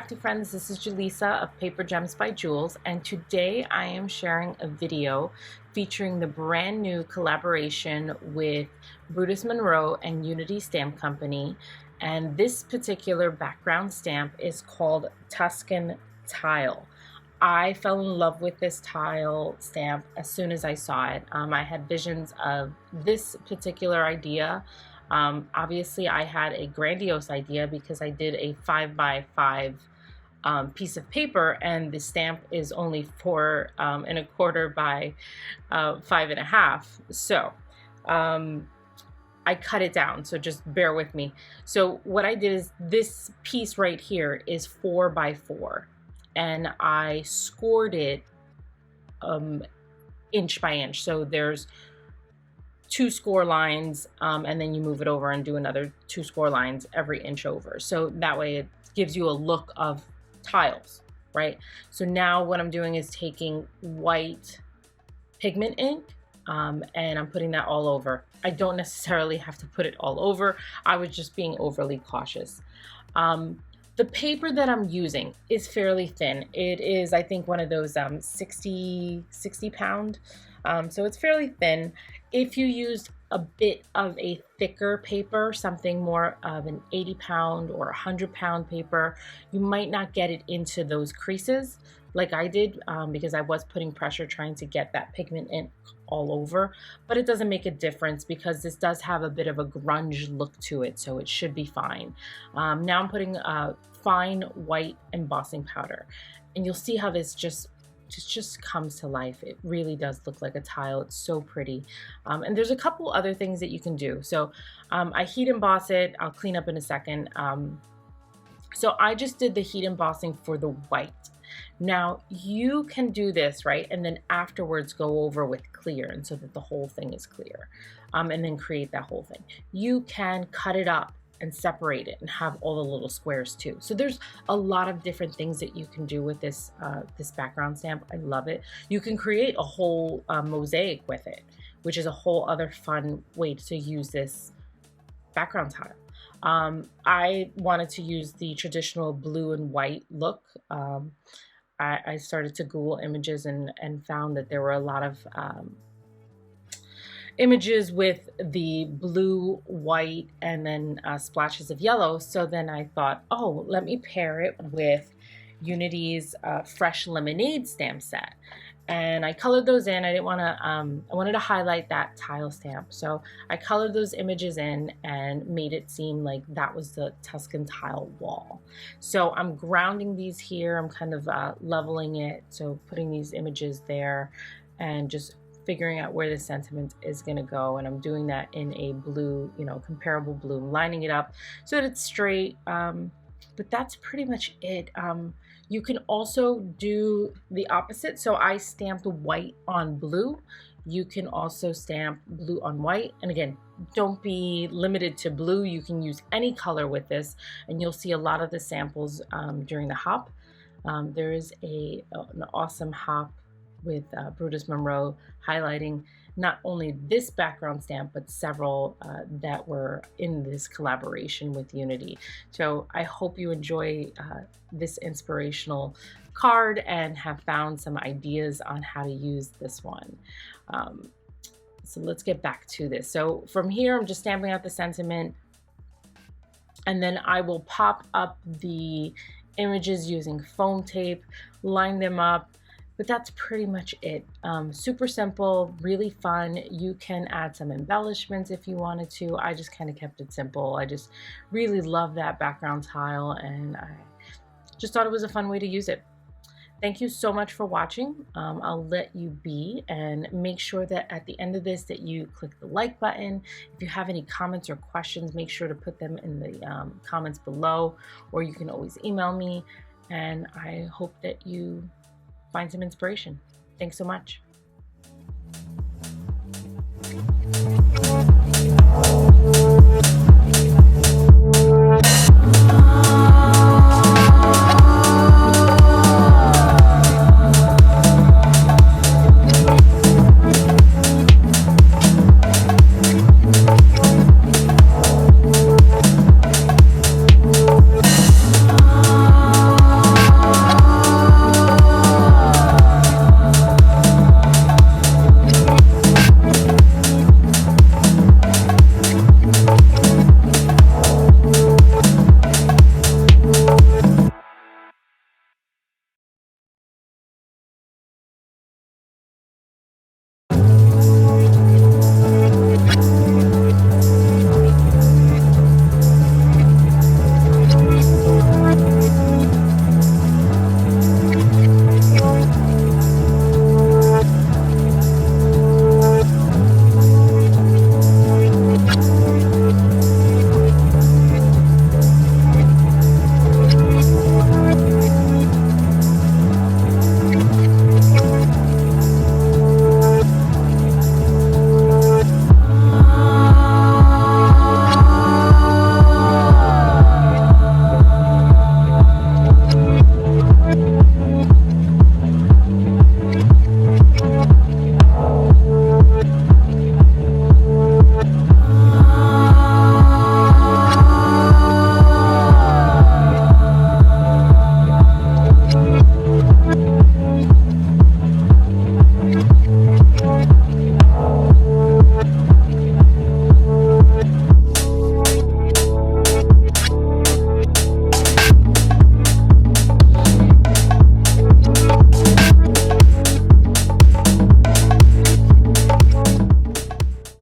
Crafty friends, this is Julissa of Paper Gems by Jules, and today I am sharing a video featuring the brand new collaboration with Brutus Monroe and Unity Stamp Company. And this particular background stamp is called Tuscan Tile. I fell in love with this tile stamp as soon as I saw it. I had visions of this particular idea. Obviously I had a grandiose idea because I did a 5x5 piece of paper, and the stamp is only 4¼ by 5½. So I cut it down, so just bear with me. So what I did is this piece right here is 4x4, and I scored it inch by inch. So there's 2 score lines, and then you move it over and do another 2 score lines every inch over. So that way it gives you a look of tiles, right? So now what I'm doing is taking white pigment ink, and I'm putting that all over. I don't necessarily have to put it all over. I was just being overly cautious. The paper that I'm using is fairly thin. It is, I think, one of those 60 pound. So it's fairly thin. If you used a bit of a thicker paper, something more of an 80 pound or 100 pound paper, you might not get it into those creases like I did, because I was putting pressure trying to get that pigment in all over. But it doesn't make a difference because this does have a bit of a grunge look to it, so it should be fine. Now I'm putting fine white embossing powder, and you'll see how this just comes to life. It really does look like a tile. It's so pretty. And there's a couple other things that you can do. So I heat emboss it. I'll clean up in a second. So I just did the heat embossing for the white. Now you can do this, right? And then afterwards go over with clear, and so that the whole thing is clear, and then create that whole thing. You can cut it up and separate it and have all the little squares too. So there's a lot of different things that you can do with this this background stamp. I love it. You can create a whole mosaic with it, which is a whole other fun way to use this background tile. I wanted to use the traditional blue and white look. I started to Google images and found that there were a lot of images with the blue, white, and then splashes of yellow. So then I thought, oh, let me pair it with Unity's Fresh Lemonade stamp set. And I colored those in. I didn't want to, I wanted to highlight that tile stamp. So I colored those images in and made it seem like that was the Tuscan tile wall. So I'm grounding these here. I'm kind of leveling it. So putting these images there and just figuring out where the sentiment is going to go. And I'm doing that in a blue, comparable blue, lining it up so that it's straight. But that's pretty much it. You can also do the opposite. So I stamped white on blue. You can also stamp blue on white. And again, don't be limited to blue. You can use any color with this, and you'll see a lot of the samples during the hop. There is an awesome hop with Brutus Monroe highlighting not only this background stamp, but several that were in this collaboration with Unity. So I hope you enjoy this inspirational card and have found some ideas on how to use this one. So let's get back to this. So from here, I'm just stamping out the sentiment, and then I will pop up the images using foam tape, line them up. But that's pretty much it. Super simple, really fun. You can add some embellishments if you wanted to. I just kind of kept it simple. I just really love that background tile, and I just thought it was a fun way to use it. Thank you so much for watching. I'll let you be, and make sure that at the end of this that you click the like button. If you have any comments or questions, make sure to put them in the comments below, or you can always email me, and I hope that you find some inspiration. Thanks so much.